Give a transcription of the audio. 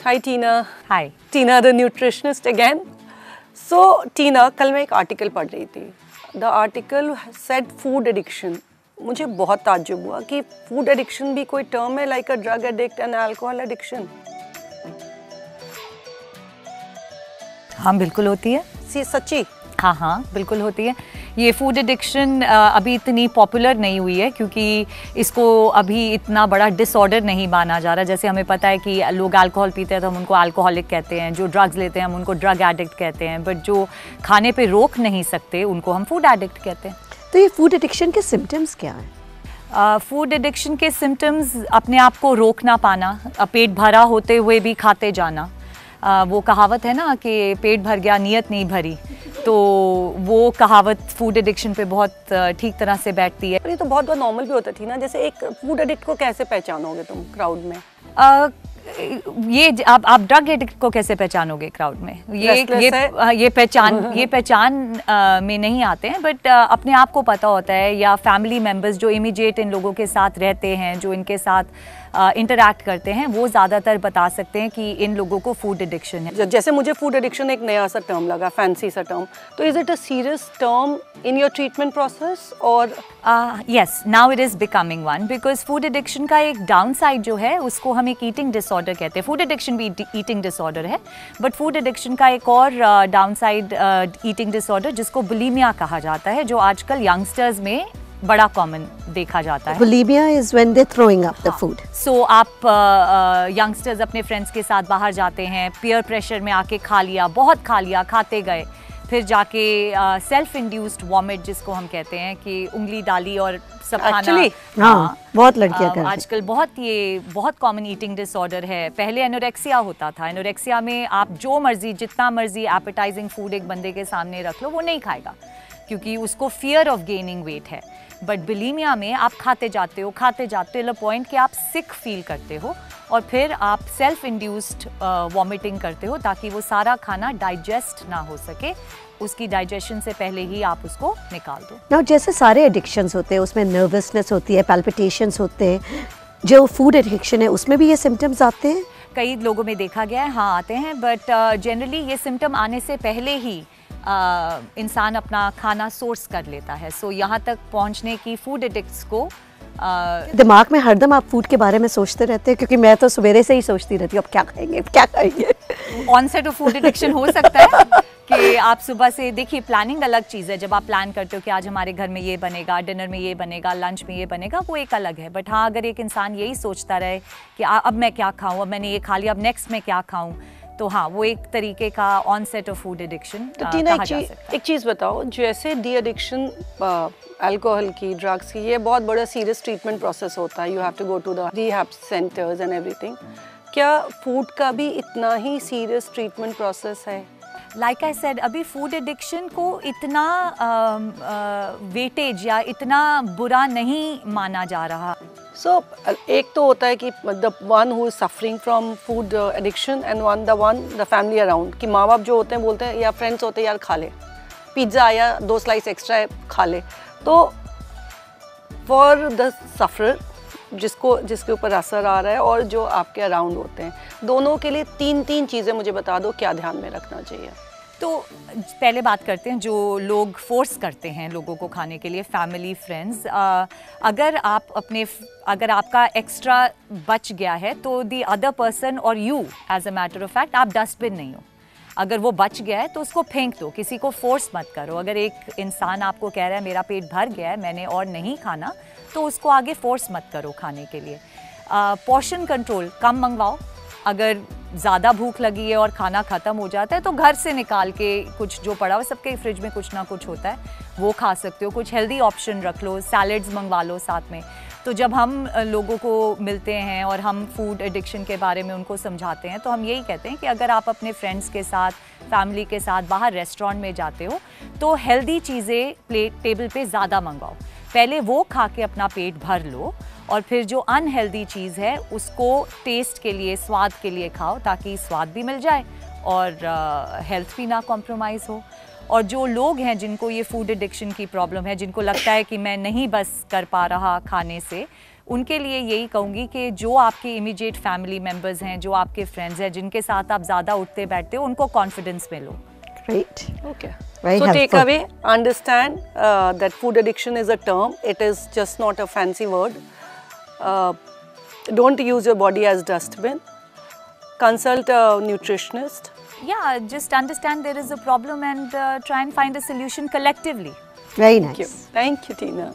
Hi Tina. Hi. Tina the nutritionist again. So Tina, कल मैं एक आर्टिकल पढ़ रही थी. The article said food addiction. मुझे बहुत ताज्जुब हुआ कि फूड एडिक्शन भी कोई टर्म है, like a drug addict and alcohol addiction. हाँ बिल्कुल होती है. सच्ची? हाँ बिल्कुल होती है. ये फूड एडिक्शन अभी इतनी पॉपुलर नहीं हुई है क्योंकि इसको अभी इतना बड़ा डिसऑर्डर नहीं माना जा रहा. जैसे हमें पता है कि लोग अल्कोहल पीते हैं तो हम उनको अल्कोहलिक कहते हैं, जो ड्रग्स लेते हैं हम उनको ड्रग एडिक्ट कहते हैं, बट जो खाने पे रोक नहीं सकते उनको हम फूड एडिक्ट कहते हैं. तो ये फूड एडिक्शन के सिम्टम्स क्या हैं? फूड एडिक्शन के सिम्टम्स अपने आप को रोक ना पाना, पेट भरा होते हुए भी खाते जाना. वो कहावत है ना कि पेट भर गया नियत नहीं भरी, तो वो कहावत फूड एडिक्शन पे बहुत ठीक तरह से बैठती है. पर ये तो बहुत नॉर्मल भी होता थी ना. जैसे एक फूड एडिक्ट को कैसे पहचानोगे तुम क्राउड में? ये आप ड्रग एडिक्ट को कैसे पहचानोगे क्राउड में? ये पहचान में नहीं आते हैं, बट अपने आप को पता होता है, या फैमिली मेम्बर्स जो इमीडिएट इन लोगों के साथ रहते हैं, जो इनके साथ इंटरैक्ट करते हैं, वो ज़्यादातर बता सकते हैं कि इन लोगों को फूड एडिक्शन है. जैसे मुझे फूड एडिक्शन एक नया सा टर्म लगा, फैंसी सा टर्म, तो is it a serious term in your treatment process? और yes, now it is becoming one, because food addiction का एक डाउन साइड जो है उसको हम एक ईटिंग डिसऑर्डर कहते हैं. फूड एडिक्शन भी ईटिंग डिसऑर्डर है, बट फूड एडिक्शन का एक और डाउन साइड ईटिंग डिसऑर्डर जिसको बुलिमिया कहा जाता है, जो आजकल यंगस्टर्स में बड़ा कॉमन देखा जाता है. Bulimia is when they throwing up the food. So आप यंगस्टर्स अपने फ्रेंड्स के साथ बाहर जाते हैं, पीयर प्रेशर में आके खा लिया, बहुत खा लिया, खाते गए, फिर जाके सेल्फ इंड्यूस्ड वॉमिट जिसको हम कहते हैं कि उंगली डाली और सब खाना. हाँ, बहुत लड़कियां करती हैं आजकल. बहुत कॉमन ईटिंग डिसऑर्डर है. पहले एनोरेक्सिया होता था. एनोरेक्सिया में आप जो मर्जी, जितना मर्जी एपेटाइजिंग फूड एक बंदे के सामने रख लो, वो नहीं खाएगा क्योंकि उसको फियर ऑफ गेनिंग वेट है. बट बुलिमिया में आप खाते जाते हो टिल अ पॉइंट कि आप सिक फील करते हो और फिर आप सेल्फ इंड्यूस्ड वॉमिटिंग करते हो ताकि वो सारा खाना डाइजेस्ट ना हो सके. उसकी डाइजेशन से पहले ही आप उसको निकाल दो. नाउ जैसे सारे एडिक्शंस होते हैं, उसमें नर्वसनेस होती है, पैल्पिटेशंस होते हैं, जो फूड एडिक्शन है उसमें भी ये सिम्टम्स आते हैं? कई लोगों में देखा गया है, हाँ आते हैं, बट जनरली ये सिम्टम आने से पहले ही इंसान अपना खाना सोर्स कर लेता है. सो यहाँ तक पहुँचने की फूड एडिक्ट्स को दिमाग में हरदम आप फूड के बारे में सोचते रहते हैं? क्योंकि मैं तो सवेरे से ही सोचती रहती हूँ अब क्या खाएंगे. ऑनसेट ऑफ फूड एडिक्शन हो सकता है कि आप सुबह से देखिए, प्लानिंग अलग चीज़ है. जब आप प्लान करते हो कि आज हमारे घर में ये बनेगा, डिनर में ये बनेगा, लंच में ये बनेगा, वो एक अलग है. बट हाँ, अगर एक इंसान यही सोचता रहे कि अब मैं क्या खाऊं, अब मैंने ये खा लिया, अब नेक्स्ट में क्या खाऊं, तो हाँ, वो एक तरीके का ऑनसेट ऑफ फूड एडिक्शन कहा जा सकता है. एक चीज़ बताओ, जैसे डी एडिक्शन अल्कोहल की, ड्रग्स की, ये बहुत बड़ा सीरियस ट्रीटमेंट प्रोसेस होता है. You have to go to the rehab centres and everything. क्या फूड का भी इतना ही सीरियस ट्रीटमेंट प्रोसेस है? लाइक आई सेड, अभी फूड एडिक्शन को इतना वेटेज या इतना बुरा नहीं माना जा रहा. सो एक तो होता है कि the one who is suffering from food addiction and the family around, कि माँ बाप जो होते हैं बोलते हैं, या फ्रेंड्स होते हैं, यार खा ले पिज़्ज़ा आया, 2 स्लाइस एक्स्ट्रा है, खा ले. तो फॉर द सफरर जिसके ऊपर असर आ रहा है और जो आपके अराउंड होते हैं, दोनों के लिए 3 चीज़ें मुझे बता दो क्या ध्यान में रखना चाहिए. तो पहले बात करते हैं जो लोग फोर्स करते हैं लोगों को खाने के लिए, फैमिली, फ्रेंड्स. अगर आपका एक्स्ट्रा बच गया है तो द अदर पर्सन और you as a matter of fact, आप डस्टबिन नहीं हो. अगर वो बच गया है तो उसको फेंक दो, किसी को फोर्स मत करो. अगर एक इंसान आपको कह रहा है मेरा पेट भर गया है, मैंने और नहीं खाना, तो उसको आगे फोर्स मत करो खाने के लिए. पोर्शन कंट्रोल, कम मंगवाओ. अगर ज़्यादा भूख लगी है और खाना ख़त्म हो जाता है तो घर से निकाल के कुछ जो पड़ा हो, सबके फ्रिज में कुछ ना कुछ होता है, वो खा सकते हो. कुछ हेल्दी ऑप्शन रख लो, सैलड्स मंगवा लो साथ में. तो जब हम लोगों को मिलते हैं और हम फूड एडिक्शन के बारे में उनको समझाते हैं, तो हम यही कहते हैं कि अगर आप अपने फ्रेंड्स के साथ, फैमिली के साथ बाहर रेस्टोरेंट में जाते हो तो हेल्दी चीज़ें टेबल पे ज़्यादा मंगवाओ. पहले वो खा के अपना पेट भर लो और फिर जो अनहेल्दी चीज़ है उसको टेस्ट के लिए, स्वाद के लिए खाओ, ताकि स्वाद भी मिल जाए और हेल्थ भी ना कॉम्प्रोमाइज़ हो. और जो लोग हैं जिनको ये फूड एडिक्शन की प्रॉब्लम है, जिनको लगता है कि मैं नहीं बस कर पा रहा खाने से, उनके लिए यही कहूँगी कि जो आपके इमीडिएट फैमिली मेम्बर्स हैं, जो आपके फ्रेंड्स हैं, जिनके साथ आप ज़्यादा उठते बैठते हो, उनको कॉन्फिडेंस में लो। Great. Okay. Very So take helpful. away, understand that food addiction is a term. It is just not a fancy word. Don't use your body as dustbin. Consult a nutritionist. Yeah, just understand there is a problem and try and find a solution collectively. Very Thank you. nice. Thank you, Tina.